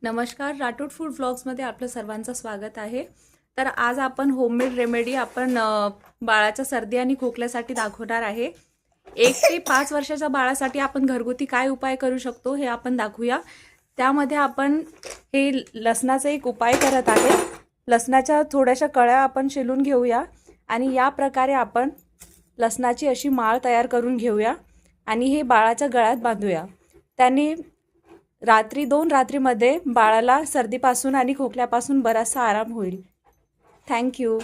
नमस्कार, राठोड फूड व्लॉग्समध्ये आपलं सर्वांचं स्वागत आहे। तर आज आपण होममेड रेमेडी बाळाच्या सर्दी आणि खोकल्यासाठी दाखवणार आहे। 1 ते 5 वर्षाच्या बाळासाठी आपण घरगुती काय उपाय करू शकतो हे आपण दाखवूया। त्यामध्ये आपण हे लसणाचा एक उपाय करत आहे। लसणाच्या थोड्याशा कळ्या आपण शिलून घेऊया आणि या प्रकारे आपण लसणाची अशी माळ तयार करून घेऊया आणि हे बाळाच्या गळ्यात बांधूया। त्याने रात्री 2 रात्रीमध्ये बाळाला सर्दीपासून आणि खोकल्यापासून बराचसा आराम होईल। Thank you.